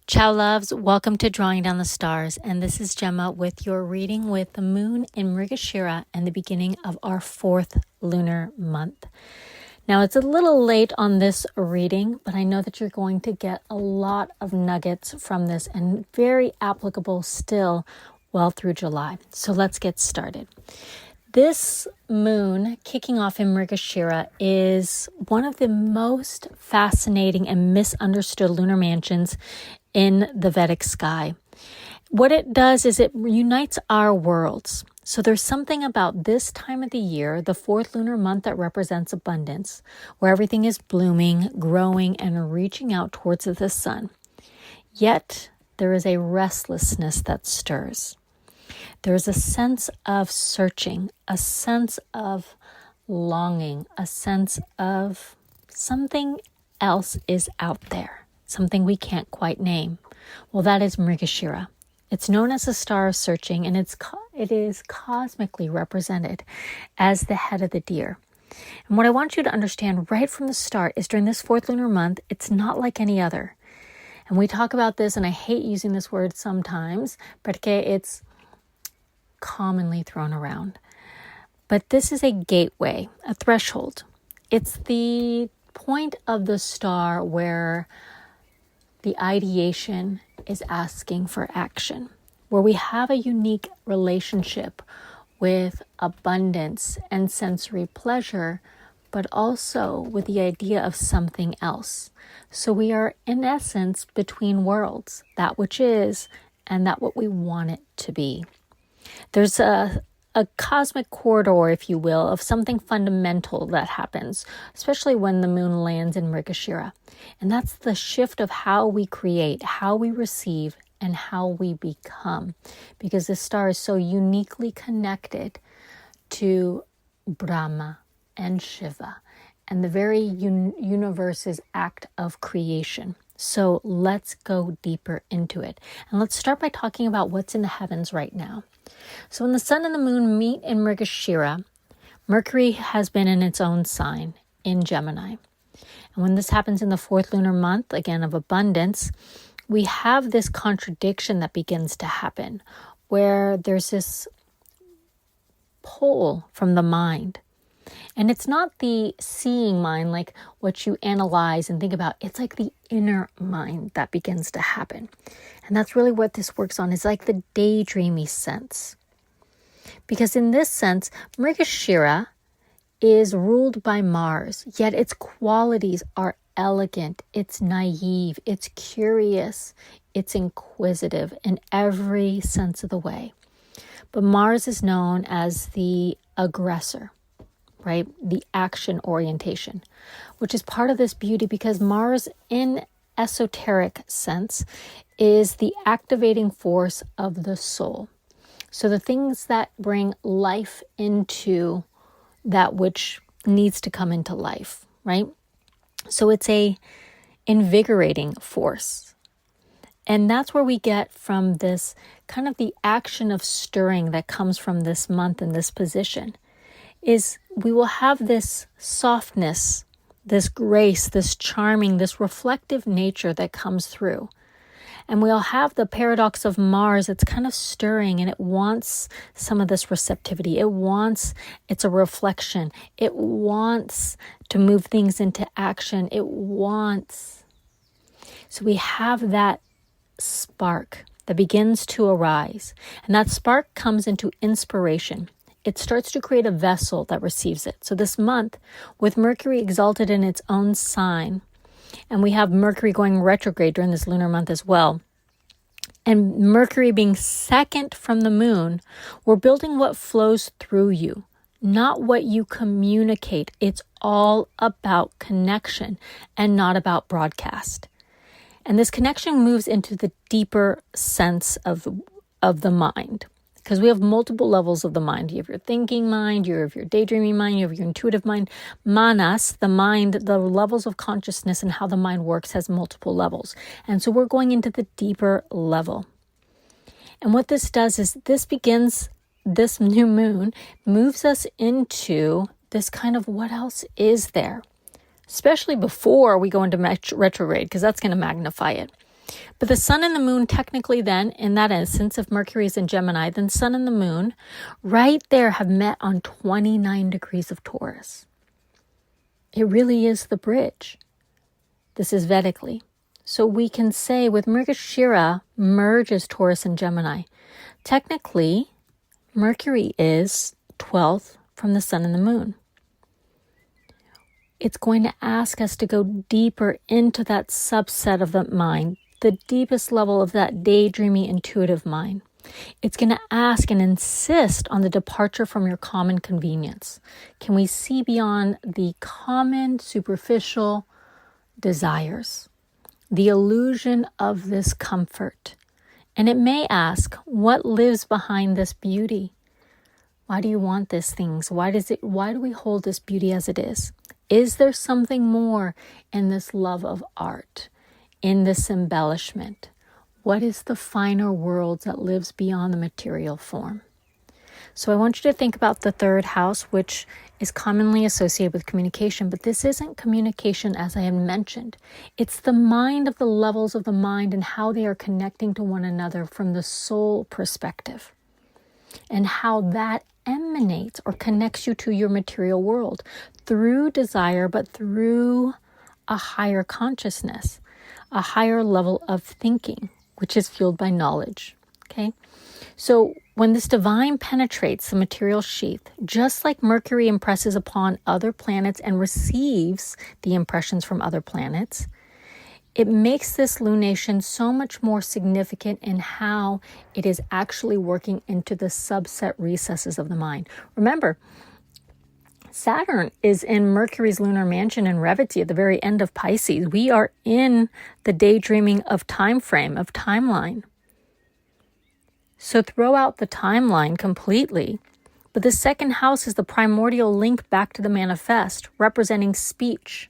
Ciao loves, welcome to Drawing Down the Stars, and this is Gemma with your reading with the moon in Mrigasira and the beginning of our 4th lunar month. Now it's a little late on this reading, but I know that you're going to get a lot of nuggets from this and very applicable still well through July. So let's get started. This moon kicking off in Mrigasira is one of the most fascinating and misunderstood lunar mansions in the Vedic sky. What it does is it unites our worlds. So there's something about this time of the year, the 4th lunar month, that represents abundance, where everything is blooming, growing, and reaching out towards the sun. Yet there is a restlessness that stirs. There's a sense of searching, a sense of longing, a sense of something else is out there, something we can't quite name. Well, that is Mrigasira. It's known as the star of searching, and it is cosmically represented as the head of the deer. And what I want you to understand right from the start is during this 4th lunar month, it's not like any other. And we talk about this, and I hate using this word sometimes, porque it's commonly thrown around. But this is a gateway, a threshold. It's the point of the star where the ideation is asking for action, where we have a unique relationship with abundance and sensory pleasure, but also with the idea of something else. So we are, in essence, between worlds, that which is and that what we want it to be. There's a cosmic corridor, if you will, of something fundamental that happens, especially when the moon lands in Mrigasira. And that's the shift of how we create, how we receive, and how we become. Because this star is so uniquely connected to Brahma and Shiva and the very universe's act of creation. So let's go deeper into it. And let's start by talking about what's in the heavens right now. So when the sun and the moon meet in Mrigasira, Mercury has been in its own sign in Gemini. And when this happens in the 4th lunar month, again of abundance, we have this contradiction that begins to happen where there's this pull from the mind. And it's not the seeing mind, like what you analyze and think about. It's like the inner mind that begins to happen. And that's really what this works on, is like the daydreamy sense. Because in this sense, Mrigasira is ruled by Mars, yet its qualities are elegant, it's naive, it's curious, it's inquisitive in every sense of the way. But Mars is known as the aggressor, right? The action orientation, which is part of this beauty because Mars, in esoteric sense, is the activating force of the soul. So the things that bring life into that which needs to come into life, right? So it's a invigorating force. And that's where we get from this kind of the action of stirring that comes from this month and this position, is we will have this softness, this grace, this charming, this reflective nature that comes through. And we'll have the paradox of Mars. It's kind of stirring and it wants some of this receptivity. It's a reflection. It wants to move things into action. So we have that spark that begins to arise. And that spark comes into inspiration. It starts to create a vessel that receives it. So this month, with Mercury exalted in its own sign, and we have Mercury going retrograde during this lunar month as well, and Mercury being second from the moon, we're building what flows through you, not what you communicate. It's all about connection and not about broadcast. And this connection moves into the deeper sense of the mind. Because we have multiple levels of the mind. You have your thinking mind, you have your daydreaming mind, you have your intuitive mind. Manas, the mind, the levels of consciousness and how the mind works has multiple levels. And so we're going into the deeper level. And what this does is this new moon moves us into this kind of what else is there? Especially before we go into retrograde, because that's going to magnify it. But the sun and the moon, technically then, in that instance, if Mercury is in Gemini, then sun and the moon right there have met on 29 degrees of Taurus. It really is the bridge. This is Vedically. So we can say with Mrigasira merges Taurus and Gemini. Technically, Mercury is 12th from the sun and the moon. It's going to ask us to go deeper into that subset of the mind, the deepest level of that daydreamy intuitive mind. It's going to ask and insist on the departure from your common convenience. Can we see beyond the common superficial desires, the illusion of this comfort? And it may ask, what lives behind this beauty? Why do you want these things? Why do we hold this beauty as it is? Is there something more in this love of art, in this embellishment? What is the finer world that lives beyond the material form? So I want you to think about the third house, which is commonly associated with communication, but this isn't communication as I had mentioned. It's the mind of the levels of the mind and how they are connecting to one another from the soul perspective, and how that emanates or connects you to your material world through desire, but through a higher consciousness, a higher level of thinking, which is fueled by knowledge. Okay? So when this divine penetrates the material sheath, just like Mercury impresses upon other planets and receives the impressions from other planets, it makes this lunation so much more significant in how it is actually working into the subset recesses of the mind. Remember, Saturn is in Mercury's lunar mansion in Revati at the very end of Pisces. We are in the daydreaming of time frame, of timeline. So throw out the timeline completely. But the second house is the primordial link back to the manifest, representing speech.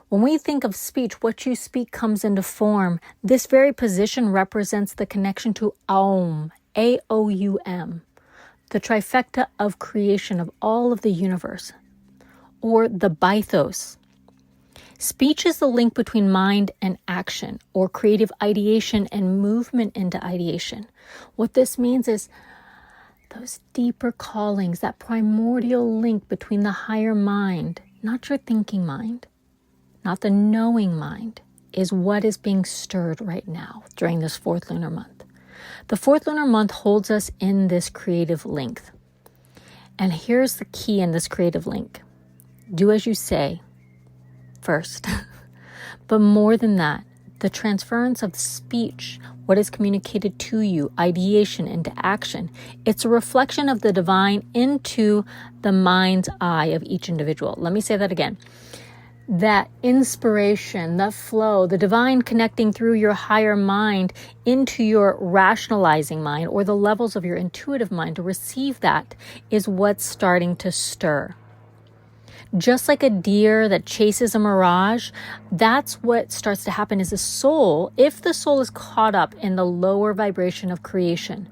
When we think of speech, what you speak comes into form. This very position represents the connection to Aum, A-O-U-M, the trifecta of creation of all of the universe, or the Bythos. Speech is the link between mind and action, or creative ideation and movement into ideation. What this means is those deeper callings, that primordial link between the higher mind, not your thinking mind, not the knowing mind, is what is being stirred right now during this fourth lunar month. The fourth lunar month holds us in this creative link. And here's the key in this creative link. Do as you say first. But more than that, the transference of speech, what is communicated to you, ideation into action, it's a reflection of the divine into the mind's eye of each individual. Let me say that again. That inspiration, that flow, the divine connecting through your higher mind into your rationalizing mind or the levels of your intuitive mind to receive that is what's starting to stir. Just like a deer that chases a mirage, that's what starts to happen is a soul, if the soul is caught up in the lower vibration of creation,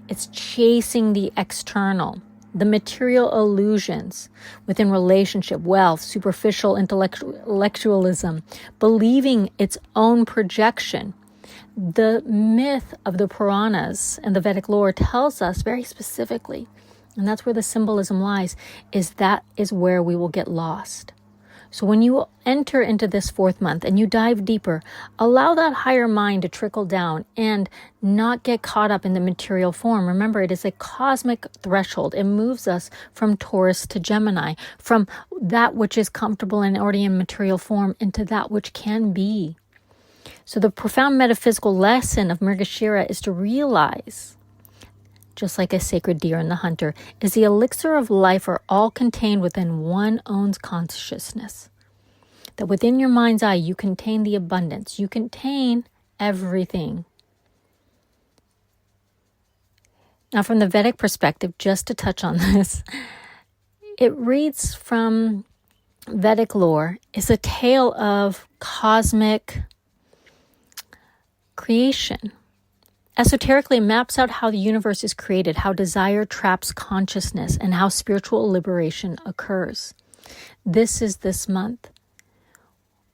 it's chasing the external, the material illusions within relationship, wealth, superficial intellectualism, believing its own projection. The myth of the Puranas and the Vedic lore tells us very specifically, and that's where the symbolism lies, is that is where we will get lost. So when you enter into this fourth month and you dive deeper, allow that higher mind to trickle down and not get caught up in the material form. Remember, it is a cosmic threshold. It moves us from Taurus to Gemini, from that which is comfortable and already in material form into that which can be. So the profound metaphysical lesson of Mrigasira is to realize, just like a sacred deer and the hunter, is the elixir of life are all contained within one own consciousness. That within your mind's eye, you contain the abundance. You contain everything. Now, from the Vedic perspective, just to touch on this, it reads from Vedic lore, is a tale of cosmic creation. Esoterically, it maps out how the universe is created, how desire traps consciousness, and how spiritual liberation occurs. This is this month.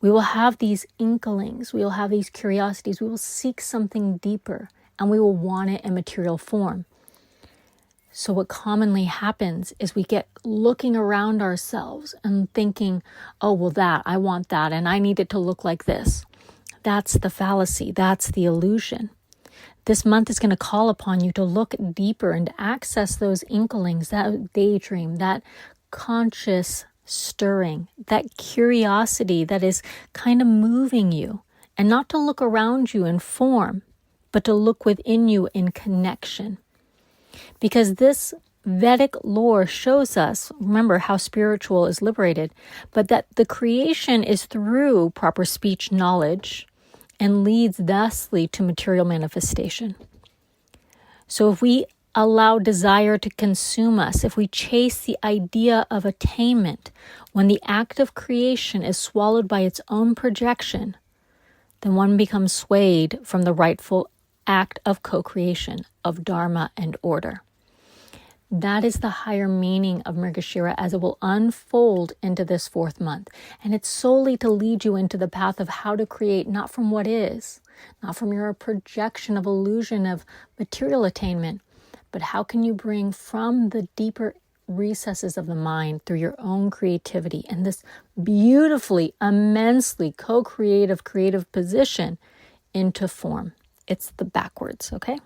We will have these inklings. We will have these curiosities. We will seek something deeper, and we will want it in material form. So what commonly happens is we get looking around ourselves and thinking, oh, well, I want that, and I need it to look like this. That's the fallacy. That's the illusion. This month is going to call upon you to look deeper and access those inklings, that daydream, that conscious stirring, that curiosity that is kind of moving you, and not to look around you in form, but to look within you in connection. Because this Vedic lore shows us, remember how spiritual is liberated, but that the creation is through proper speech knowledge and leads thusly to material manifestation. So if we allow desire to consume us, if we chase the idea of attainment, when the act of creation is swallowed by its own projection, then one becomes swayed from the rightful act of co-creation, of dharma and order. That is the higher meaning of Mrigasira as it will unfold into this 4th month. And it's solely to lead you into the path of how to create, not from what is, not from your projection of illusion of material attainment, but how can you bring from the deeper recesses of the mind through your own creativity and this beautifully, immensely co-creative, creative position into form. It's the backwards, okay?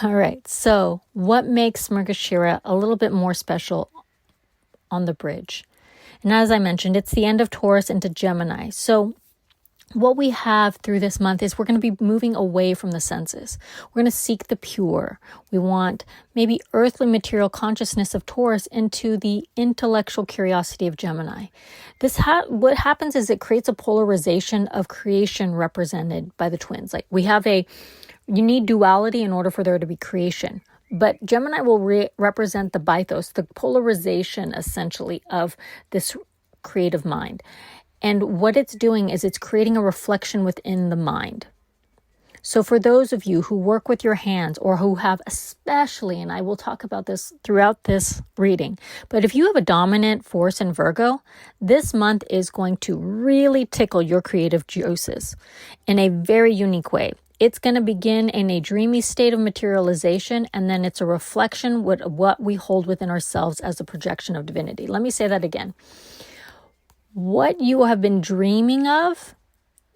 All right, so what makes Mrigasira a little bit more special on the bridge? And as I mentioned, it's the end of Taurus into Gemini. So what we have through this month is we're going to be moving away from the senses. We're going to seek the pure. We want maybe earthly material consciousness of Taurus into the intellectual curiosity of Gemini. What happens is it creates a polarization of creation represented by the twins. Like you need duality in order for there to be creation. But Gemini will represent the bythos, the polarization essentially of this creative mind. And what it's doing is it's creating a reflection within the mind. So for those of you who work with your hands or who have especially, and I will talk about this throughout this reading, but if you have a dominant force in Virgo, this month is going to really tickle your creative juices in a very unique way. It's going to begin in a dreamy state of materialization, and then it's a reflection with what we hold within ourselves as a projection of divinity. Let me say that again. What you have been dreaming of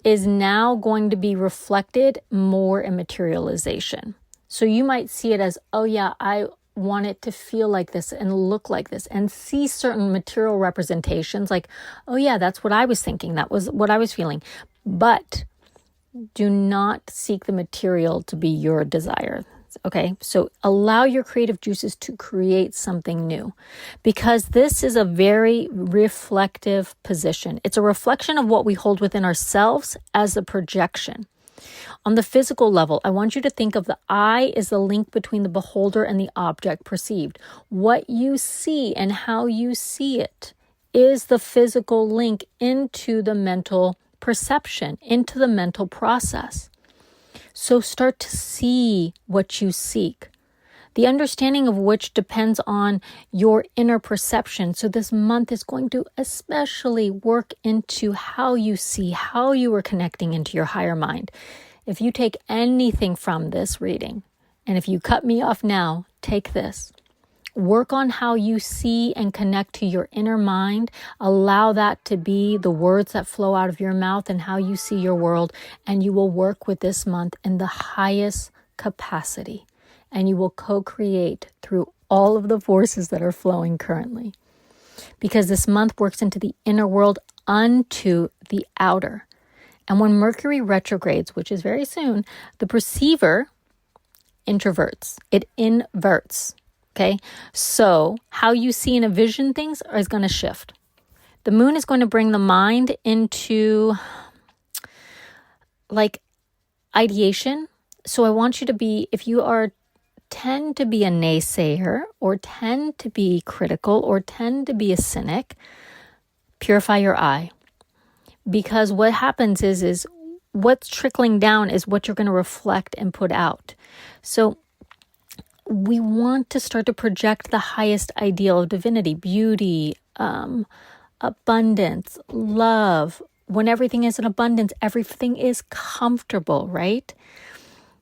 is now going to be reflected more in materialization. So you might see it as, oh yeah, I want it to feel like this and look like this, and see certain material representations like, oh yeah, that's what I was thinking. That was what I was feeling. But do not seek the material to be your desire. Okay, so allow your creative juices to create something new, because this is a very reflective position. It's a reflection of what we hold within ourselves as a projection. On the physical level, I want you to think of the eye as the link between the beholder and the object perceived. What you see and how you see it is the physical link into the mental perception, into the mental process. So start to see what you seek, the understanding of which depends on your inner perception. So this month is going to especially work into how you see, how you are connecting into your higher mind. If you take anything from this reading, and if you cut me off now, take this. Work on how you see and connect to your inner mind. Allow that to be the words that flow out of your mouth and how you see your world. And you will work with this month in the highest capacity. And you will co-create through all of the forces that are flowing currently. Because this month works into the inner world unto the outer. And when Mercury retrogrades, which is very soon, the perceiver introverts. It inverts. Okay, so how you see and envision things is going to shift. The moon is going to bring the mind into like ideation. So I want you to be, if you tend to be a naysayer or tend to be critical or tend to be a cynic, purify your eye. Because what happens is what's trickling down is what you're going to reflect and put out. So we want to start to project the highest ideal of divinity, beauty, abundance, love, when everything is in abundance, everything is comfortable, right?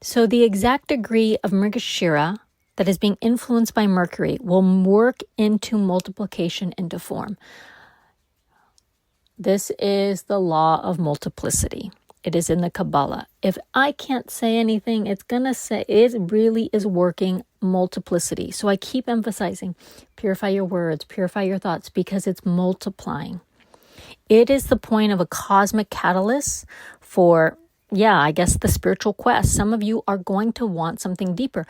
So the exact degree of Mrigasira that is being influenced by Mercury will work into multiplication into form. This is the law of multiplicity. It is in the Kabbalah. If I can't say anything, it's going to say it really is working multiplicity. So I keep emphasizing, purify your words, purify your thoughts, because it's multiplying. It is the point of a cosmic catalyst for, I guess, the spiritual quest. Some of you are going to want something deeper.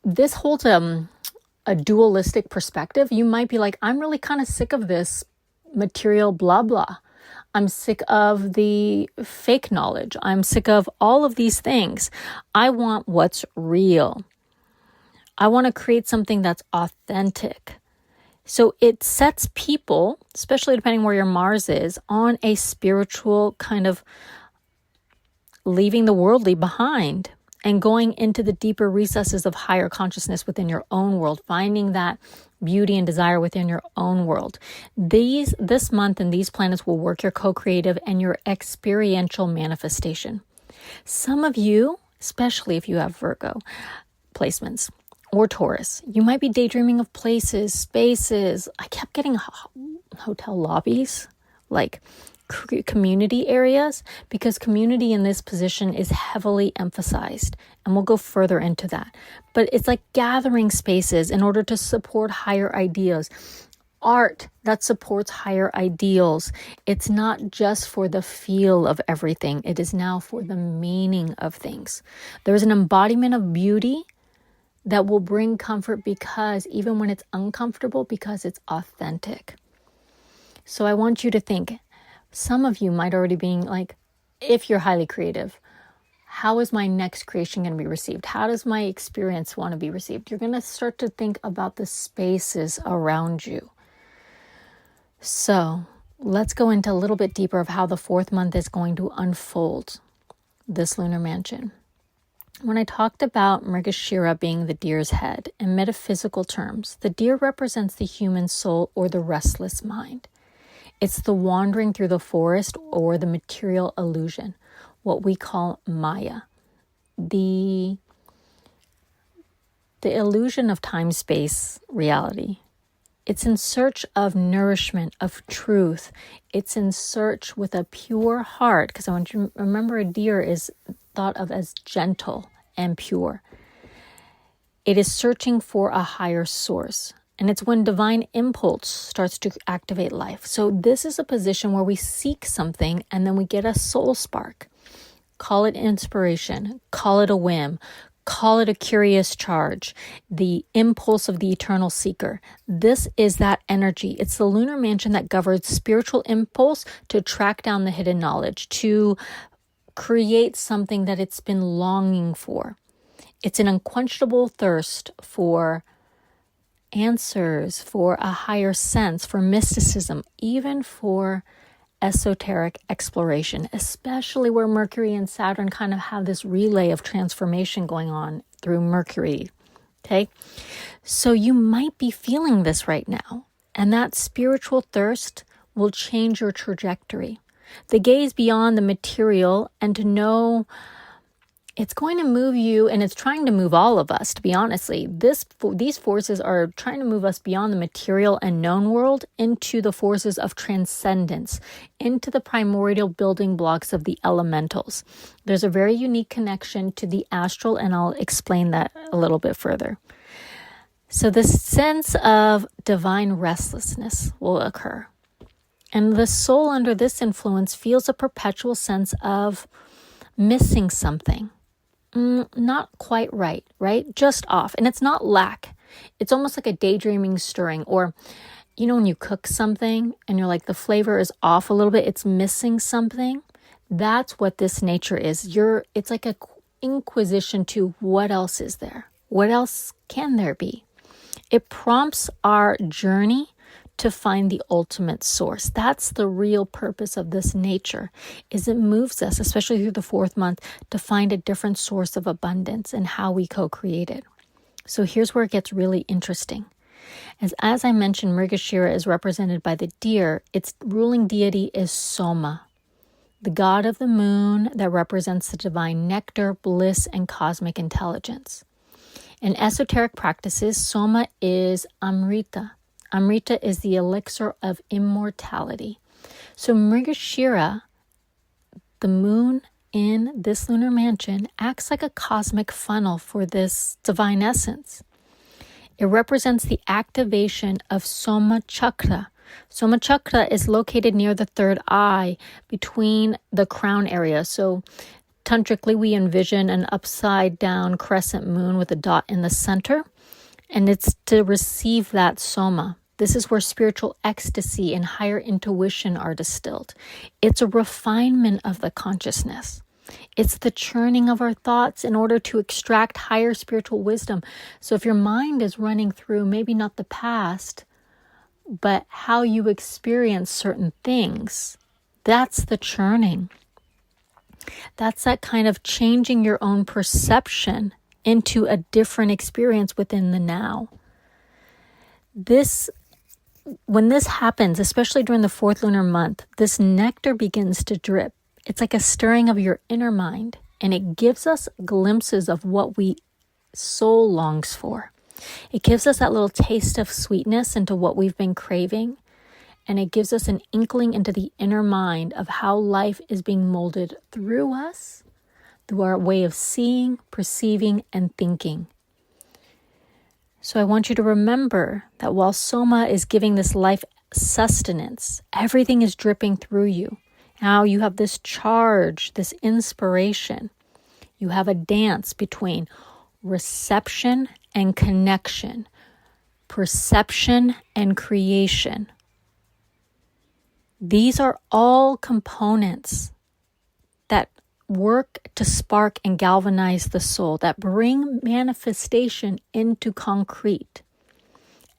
This holds a dualistic perspective. You might be like, I'm really kind of sick of this material blah blah. I'm sick of the fake knowledge. I'm sick of all of these things. I want what's real. I want to create something that's authentic. So it sets people, especially depending where your Mars is, on a spiritual kind of leaving the worldly behind and going into the deeper recesses of higher consciousness within your own world, finding that beauty and desire within your own world. This month and these planets will work your co-creative and your experiential manifestation. Some of you, especially if you have Virgo placements or Taurus, you might be daydreaming of places, spaces. I kept getting hotel lobbies, like community areas, because community in this position is heavily emphasized, and we'll go further into that. But it's like gathering spaces in order to support higher ideas. Art that supports higher ideals. It's not just for the feel of everything. It is now for the meaning of things. There's an embodiment of beauty that will bring comfort, because even when it's uncomfortable, because it's authentic. So I want you to think, some of you might already be like, if you're highly creative, how is my next creation going to be received? How does my experience want to be received? You're going to start to think about the spaces around you. So let's go into a little bit deeper of how the fourth month is going to unfold this lunar mansion. When I talked about Mrigasira being the deer's head, in metaphysical terms, the deer represents the human soul or the restless mind. It's the wandering through the forest or the material illusion, what we call Maya. The illusion of time-space reality. It's in search of nourishment, of truth. It's in search with a pure heart, because I want you to remember a deer is thought of as gentle and pure. It is searching for a higher source. And it's when divine impulse starts to activate life. So this is a position where we seek something and then we get a soul spark. Call it inspiration, call it a whim, call it a curious charge, the impulse of the eternal seeker. This is that energy. It's the lunar mansion that governs spiritual impulse to track down the hidden knowledge, to create something that it's been longing for. It's an unquenchable thirst for answers, for a higher sense, for mysticism, even for esoteric exploration, especially where Mercury and Saturn kind of have this relay of transformation going on through Mercury. Okay, so you might be feeling this right now, and that spiritual thirst will change your trajectory. The gaze beyond the material, and to know it's going to move you, and it's trying to move all of us, to be honestly. These forces are trying to move us beyond the material and known world into the forces of transcendence, into the primordial building blocks of the elementals. There's a very unique connection to the astral, and I'll explain that a little bit further. So this sense of divine restlessness will occur. And the soul under this influence feels a perpetual sense of missing something. Not quite right? Just off. And it's not lack. It's almost like a daydreaming stirring. Or, when you cook something and you're like, the flavor is off a little bit, it's missing something. That's what this nature is. It's like a inquisition to what else is there? What else can there be? It prompts our journey to find the ultimate source. That's the real purpose of this nature, is it moves us, especially through the fourth month, to find a different source of abundance and how we co-create it. So here's where it gets really interesting. As I mentioned, Mrigasira is represented by the deer. Its ruling deity is Soma, the god of the moon that represents the divine nectar, bliss, and cosmic intelligence. In esoteric practices, Soma is Amrita. Amrita is the elixir of immortality. So Mrigasira, the moon in this lunar mansion, acts like a cosmic funnel for this divine essence. It represents the activation of Soma Chakra. Soma Chakra is located near the third eye between the crown area. So tantrically, we envision an upside down crescent moon with a dot in the center, and it's to receive that Soma. This is where spiritual ecstasy and higher intuition are distilled. It's a refinement of the consciousness. It's the churning of our thoughts in order to extract higher spiritual wisdom. So if your mind is running through maybe not the past, but how you experience certain things, that's the churning. That's that kind of changing your own perception into a different experience within the now. When this happens, especially during the fourth lunar month, this nectar begins to drip. It's like a stirring of your inner mind, and it gives us glimpses of what we soul longs for. It gives us that little taste of sweetness into what we've been craving, and it gives us an inkling into the inner mind of how life is being molded through us, through our way of seeing, perceiving, and thinking. So I want you to remember that while Soma is giving this life sustenance, everything is dripping through you. Now you have this charge, this inspiration. You have a dance between reception and connection, perception and creation. These are all components that work to spark and galvanize the soul, that bring manifestation into concrete.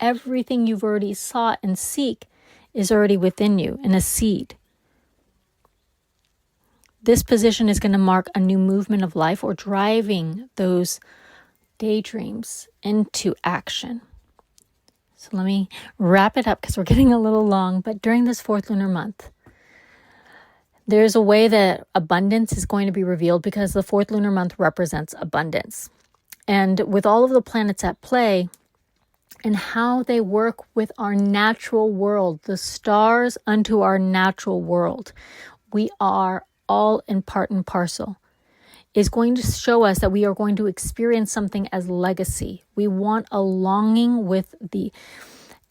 Everything you've already sought and seek is already within you in a seed. This position is going to mark a new movement of life or driving those daydreams into action. So let me wrap it up because we're getting a little long. But during this fourth lunar month, there's a way that abundance is going to be revealed because the fourth lunar month represents abundance. And with all of the planets at play and how they work with our natural world, the stars unto our natural world, we are all in part and parcel, is going to show us that we are going to experience something as legacy. We want a longing with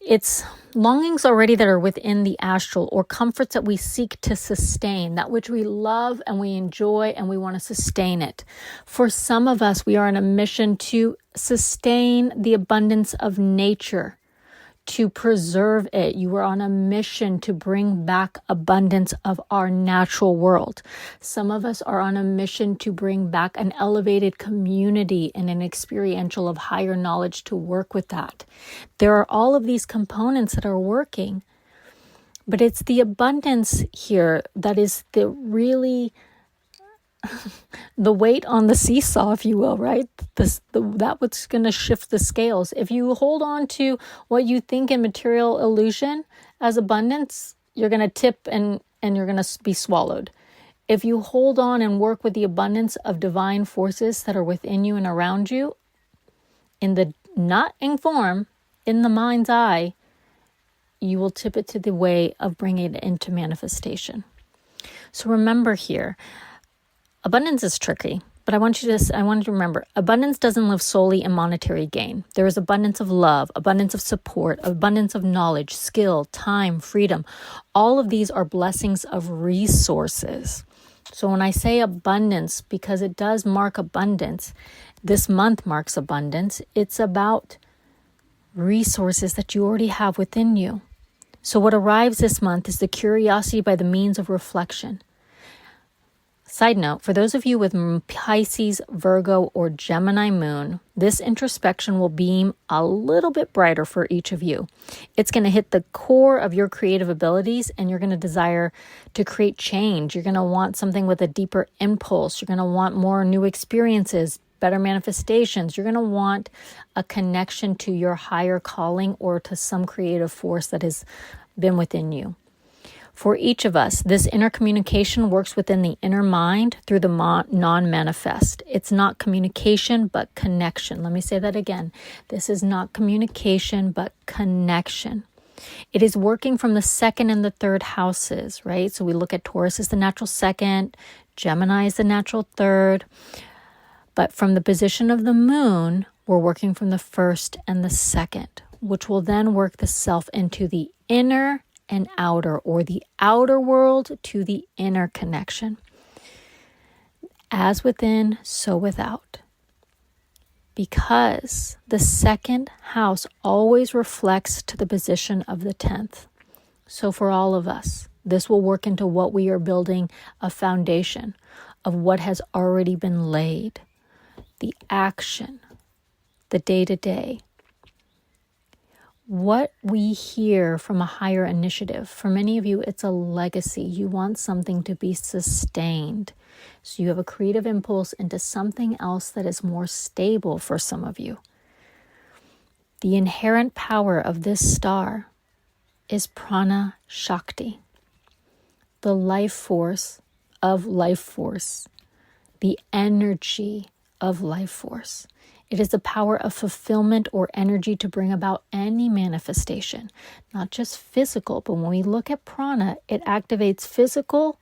it's longings already that are within the astral, or comforts that we seek to sustain, that which we love and we enjoy and we want to sustain it. For some of us, we are on a mission to sustain the abundance of nature, to preserve it. You are on a mission to bring back abundance of our natural world. Some of us are on a mission to bring back an elevated community and an experiential of higher knowledge to work with that. There are all of these components that are working, but it's the abundance here that is the really the weight on the seesaw, if you will, right? That what's going to shift the scales. If you hold on to what you think in material illusion as abundance, you're going to tip and you're going to be swallowed. If you hold on and work with the abundance of divine forces that are within you and around you, not in form, in the mind's eye, you will tip it to the way of bringing it into manifestation. So remember here, abundance is tricky, but I want you to remember, abundance doesn't live solely in monetary gain. There is abundance of love, abundance of support, abundance of knowledge, skill, time, freedom. All of these are blessings of resources. So when I say abundance, because it does mark abundance, this month marks abundance, it's about resources that you already have within you. So what arrives this month is the curiosity by the means of reflection. Side note, for those of you with Pisces, Virgo, or Gemini moon, this introspection will beam a little bit brighter for each of you. It's going to hit the core of your creative abilities, and you're going to desire to create change. You're going to want something with a deeper impulse. You're going to want more new experiences, better manifestations. You're going to want a connection to your higher calling or to some creative force that has been within you. For each of us, this inner communication works within the inner mind through the non-manifest. It's not communication, but connection. Let me say that again. This is not communication, but connection. It is working from the second and the third houses, right? So we look at Taurus as the natural second, Gemini is the natural third. But from the position of the moon, we're working from the first and the second, which will then work the self into the inner and outer, or the outer world to the inner connection. As within, so without. Because the second house always reflects to the position of the 10th. So for all of us, this will work into what we are building, a foundation of what has already been laid. The action, the day-to-day. What we hear from a higher initiative, for many of you, it's a legacy. You want something to be sustained. So you have a creative impulse into something else that is more stable for some of you. The inherent power of this star is prana shakti, the life force of life force, the energy of life force. It is the power of fulfillment or energy to bring about any manifestation, not just physical, but when we look at prana, it activates physical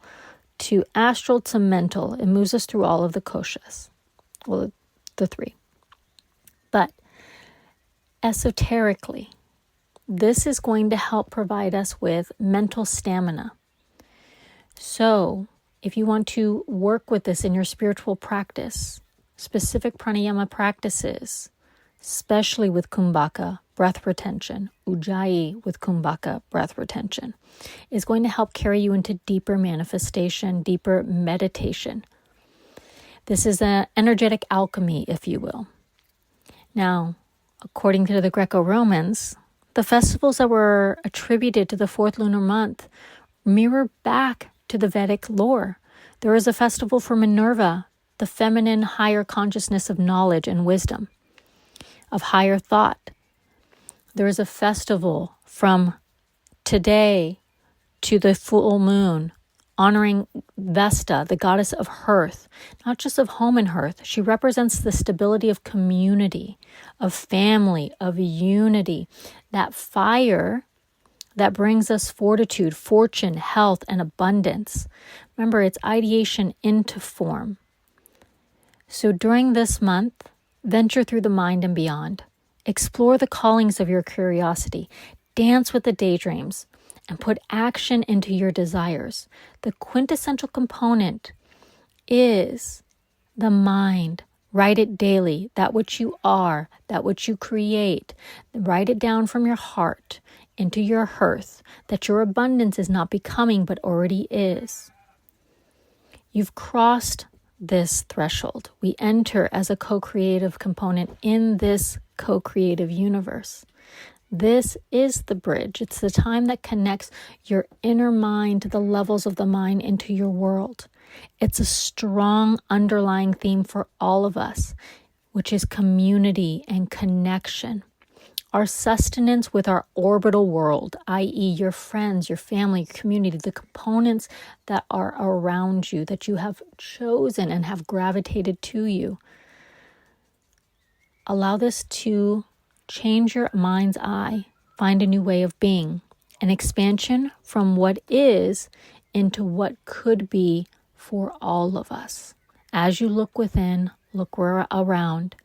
to astral to mental. It moves us through all of the koshas, well, the three. But esoterically, this is going to help provide us with mental stamina. So if you want to work with this in your spiritual practice, specific pranayama practices, especially with kumbhaka, breath retention, ujjayi with kumbhaka, breath retention, is going to help carry you into deeper manifestation, deeper meditation. This is an energetic alchemy, if you will. Now, according to the Greco-Romans, the festivals that were attributed to the fourth lunar month mirror back to the Vedic lore. There is a festival for Minerva, the feminine higher consciousness of knowledge and wisdom, of higher thought. There is a festival from today to the full moon, honoring Vesta, the goddess of hearth, not just of home and hearth. She represents the stability of community, of family, of unity, that fire that brings us fortitude, fortune, health, and abundance. Remember, it's ideation into form. So during this month, venture through the mind and beyond. Explore the callings of your curiosity. Dance with the daydreams and put action into your desires. The quintessential component is the mind. Write it daily, that which you are, that which you create. Write it down from your heart into your hearth, that your abundance is not becoming but already is. You've crossed this threshold. We enter as a co-creative component in this co-creative universe. This is the bridge. It's the time that connects your inner mind to the levels of the mind into your world. It's a strong underlying theme for all of us, which is community and connection. Our sustenance with our orbital world, i.e. your friends, your family, your community, the components that are around you, that you have chosen and have gravitated to you. Allow this to change your mind's eye, find a new way of being, an expansion from what is into what could be for all of us. As you look within, look around,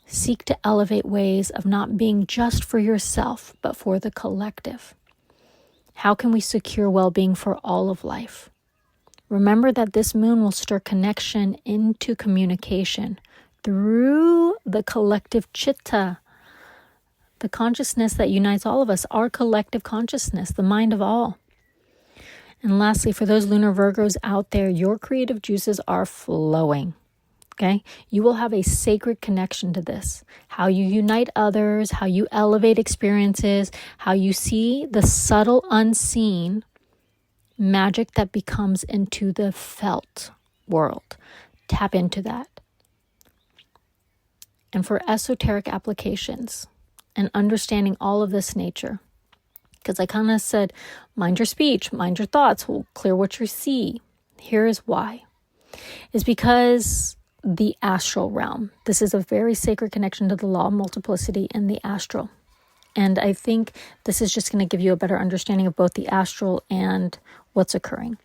seek to elevate ways of not being just for yourself, but for the collective. How can we secure well-being for all of life? Remember that this moon will stir connection into communication through the collective chitta, the consciousness that unites all of us, our collective consciousness, the mind of all. And lastly, for those lunar Virgos out there, your creative juices are flowing. Okay, you will have a sacred connection to this. How you unite others, how you elevate experiences, how you see the subtle unseen magic that becomes into the felt world. Tap into that. and for esoteric applications and understanding all of this nature. Because I kind of said, mind your speech, mind your thoughts, will clear what you see. Here is why. Is because the astral realm, this is a very sacred connection to the law of multiplicity and the astral. And I think this is just going to give you a better understanding of both the astral and what's occurring.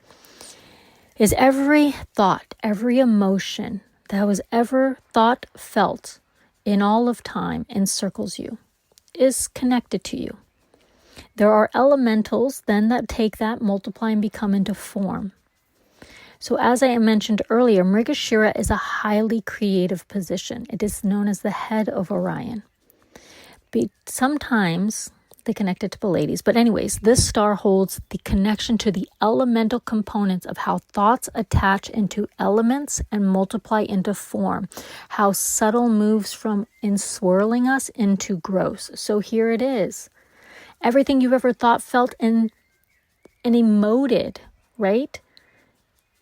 Is every thought, every emotion that was ever thought, felt in all of time encircles you, is connected to you. There are elementals then that take that, multiply, and become into form. So as I mentioned earlier, Mrigasira is a highly creative position. It is known as the head of Orion. Sometimes they connect it to Pleiades. But anyways, this star holds the connection to the elemental components of how thoughts attach into elements and multiply into form. How subtle moves from enswirling us into gross. So here it is. Everything you've ever thought, felt, and emoted, right,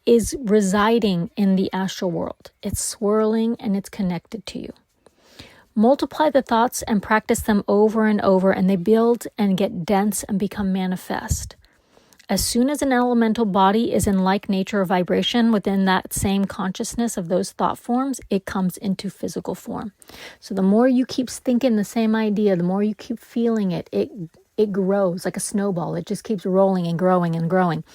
is residing in the astral world. It's swirling and it's connected to you. Multiply the thoughts and practice them over and over, and they build and get dense and become manifest. As soon as an elemental body is in like nature or vibration within that same consciousness of those thought forms, it comes into physical form. So the more you keep thinking the same idea, the more you keep feeling it, it grows like a snowball. It just keeps rolling and growing and growing,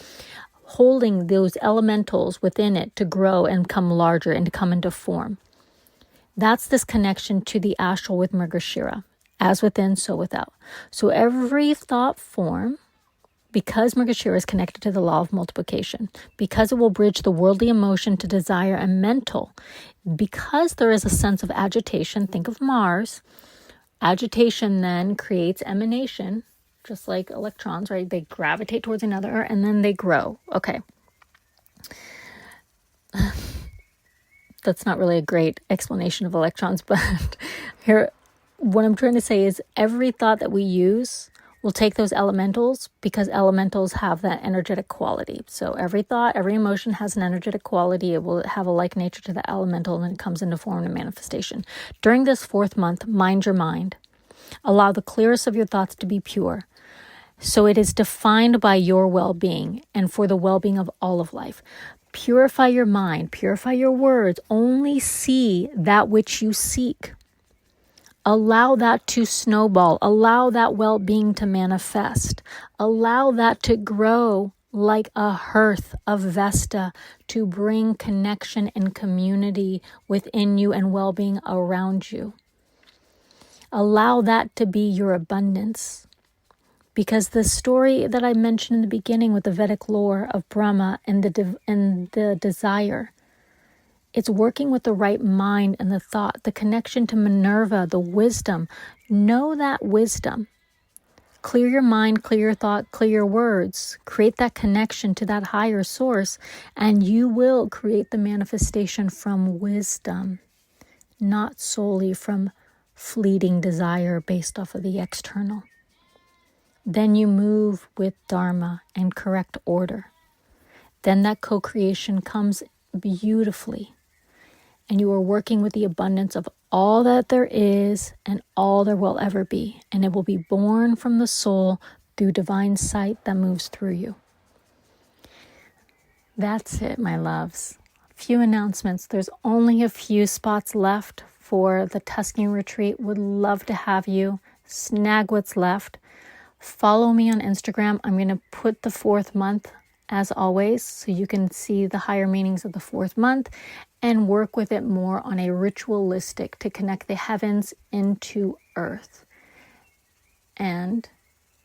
holding those elementals within it to grow and come larger and to come into form. That's this connection to the astral with Mrigasira, as within, so without. So every thought form, because Mrigasira is connected to the law of multiplication, because it will bridge the worldly emotion to desire and mental, because there is a sense of agitation, think of Mars, agitation then creates emanation, just like electrons, right? They gravitate towards another and then they grow. Okay. That's not really a great explanation of electrons, but here, what I'm trying to say is every thought that we use will take those elementals, because elementals have that energetic quality. So every thought, every emotion has an energetic quality. It will have a like nature to the elemental, and it comes into form and manifestation. During this 4th month, mind your mind. Allow the clearest of your thoughts to be pure. So it is defined by your well-being and for the well-being of all of life. Purify your mind, purify your words. Only see that which you seek. Allow that to snowball. Allow that well-being to manifest. Allow that to grow like a hearth of Vesta, to bring connection and community within you and well-being around you. Allow that to be your abundance. Because the story that I mentioned in the beginning with the Vedic lore of Brahma and the desire, it's working with the right mind and the thought, the connection to Minerva, the wisdom. Know that wisdom. Clear your mind, clear your thought, clear your words. Create that connection to that higher source, and you will create the manifestation from wisdom, not solely from fleeting desire based off of the external. Then you move with Dharma and correct order. Then that co-creation comes beautifully. And you are working with the abundance of all that there is and all there will ever be. And it will be born from the soul through divine sight that moves through you. That's it, my loves. Few announcements. There's only a few spots left for the Tuscany retreat. Would love to have you. Snag what's left. Follow me on Instagram. I'm going to put the 4th month as always, so you can see the higher meanings of the 4th month and work with it more on a ritualistic to connect the heavens into earth. And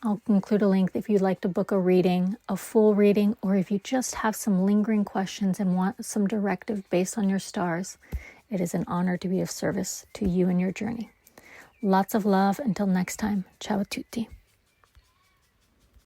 I'll include a link if you'd like to book a reading, a full reading, or if you just have some lingering questions and want some directive based on your stars. It is an honor to be of service to you and your journey. Lots of love. Until next time. Ciao a tutti.